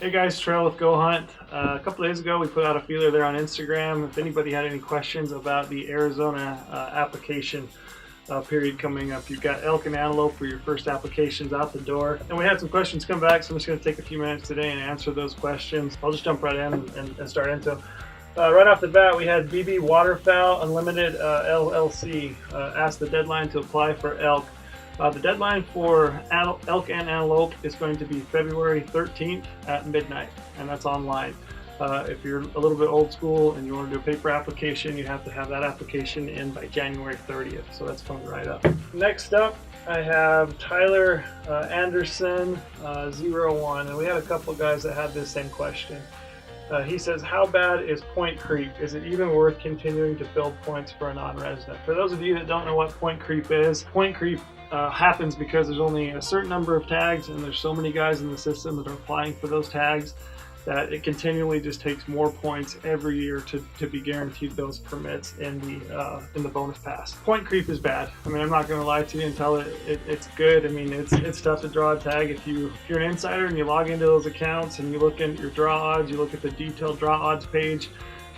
Hey guys, Trail with goHUNT. A couple days ago we put out a feeler there on Instagram. If anybody had any questions about the Arizona application period coming up, you've got elk and antelope for your first applications out the door. And we had some questions come back, so I'm just going to take a few minutes today and answer those questions. I'll just jump right in and start into them. Right off the bat, we had BB Waterfowl Unlimited LLC asked the deadline to apply for elk. The deadline for elk and antelope is going to be February 13th at midnight, and that's online. If you're a little bit old school and you want to do a paper application, you have to have that application in by January 30th, so that's coming right up. Next up, I have Tyler Anderson 01, and we had a couple guys that had this same question. He says, how bad is point creep? Is it even worth continuing to build points for a non-resident? For those of you that don't know what point creep is, point creep happens because there's only a certain number of tags and there's so many guys in the system that are applying for those tags that it continually just takes more points every year to be guaranteed those permits in the bonus pass. Point creep is bad. I mean, I'm not going to lie to you and tell it's good. I mean, it's tough to draw a tag. If you're an insider and you log into those accounts and you look at your draw odds, you look at the detailed draw odds page,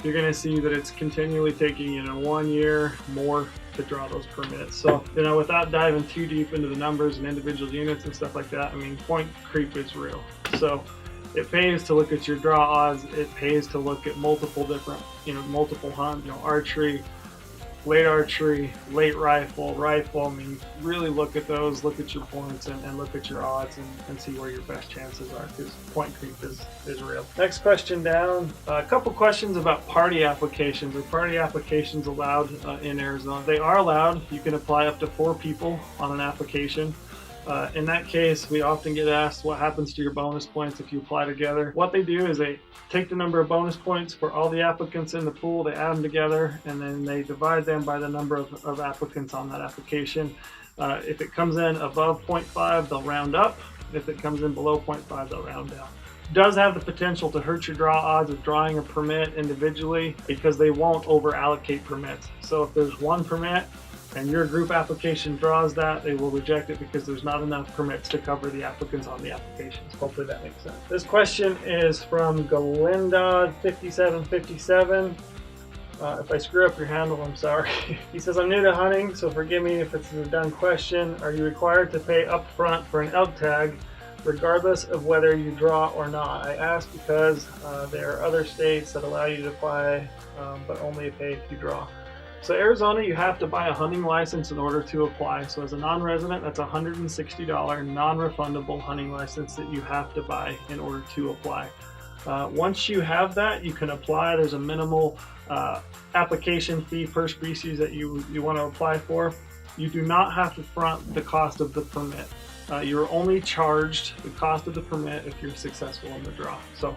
you're going to see that it's continually taking 1 year more to draw those permits. So without diving too deep into the numbers and individual units and stuff like that, I mean, point creep is real. So it pays to look at your draw odds. It pays to look at multiple different, multiple hunt, archery, late rifle. I mean, really look at those, look at your points and look at your odds and see where your best chances are, because point creep is real. Next question down, a couple questions about party applications. Are party applications allowed in Arizona? They are allowed. You can apply up to 4 people on an application. In that case, we often get asked what happens to your bonus points if you apply together. What they do is they take the number of bonus points for all the applicants in the pool, they add them together, and then they divide them by the number of applicants on that application. If it comes in above 0.5, they'll round up. If it comes in below 0.5, they'll round down. Does have the potential to hurt your draw odds of drawing a permit individually because they won't over allocate permits. So if there's one permit and your group application draws that, they will reject it because there's not enough permits to cover the applicants on the applications. Hopefully that makes sense. This question is from Galinda5757. If I screw up your handle, I'm sorry. He says, I'm new to hunting, so forgive me if it's a dumb question. Are you required to pay up front for an elk tag regardless of whether you draw or not? I ask because there are other states that allow you to apply, but only pay if you draw. So Arizona, you have to buy a hunting license in order to apply. So as a non-resident, that's a $160 non-refundable hunting license that you have to buy in order to apply. Once you have that, you can apply. There's a minimal application fee per species that you want to apply for. You do not have to front the cost of the permit. You're only charged the cost of the permit if you're successful in the draw. So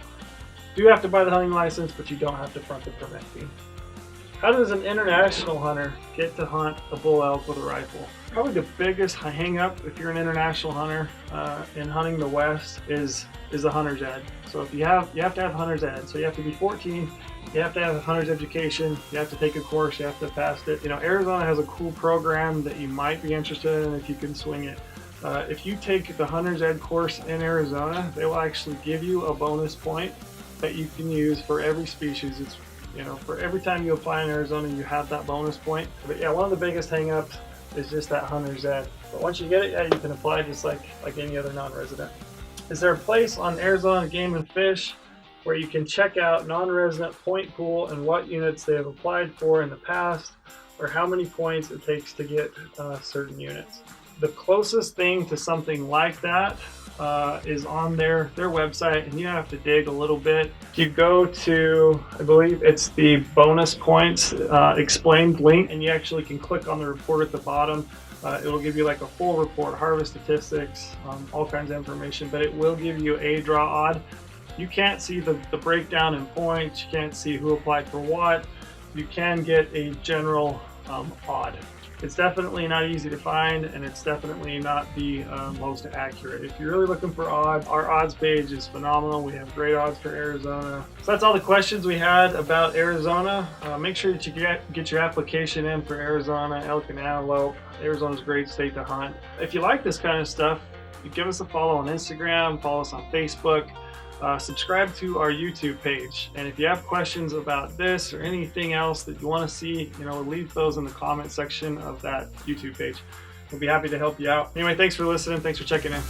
you do have to buy the hunting license, but you don't have to front the permit fee. How does an international hunter get to hunt a bull elk with a rifle? Probably the biggest hang up if you're an international hunter in hunting the West is the hunter's ed. So if you have to have hunter's ed. So you have to be 14, you have to have a hunter's education, you have to take a course, you have to pass it. Arizona has a cool program that you might be interested in if you can swing it. If you take the hunter's ed course in Arizona, they will actually give you a bonus point that you can use for every species. It's for every time you apply in Arizona, you have that bonus point. But yeah, one of the biggest hang-ups is just that hunter's ed. But once you get it, yeah, you can apply just like any other non-resident. Is there a place on Arizona Game and Fish where you can check out non-resident point pool and what units they have applied for in the past, or how many points it takes to get certain units? The closest thing to something like that is on their website, and you have to dig a little bit. If you go to, I believe it's the bonus points explained link, and you actually can click on the report at the bottom. It'll give you like a full report, harvest statistics, all kinds of information, but it will give you a draw odd. You can't see the breakdown in points, you can't see who applied for what. You can get a general odd. It's definitely not easy to find, and it's definitely not the most accurate. If you're really looking for odds, our odds page is phenomenal. We have great odds for Arizona. So that's all the questions we had about Arizona. Make sure that you get your application in for Arizona, elk and antelope. Arizona's a great state to hunt. If you like this kind of stuff, give us a follow on Instagram, follow us on Facebook, subscribe to our YouTube page. And if you have questions about this or anything else that you want to see, leave those in the comment section of that YouTube page. We'll be happy to help you out. Anyway, thanks for listening. Thanks for checking in.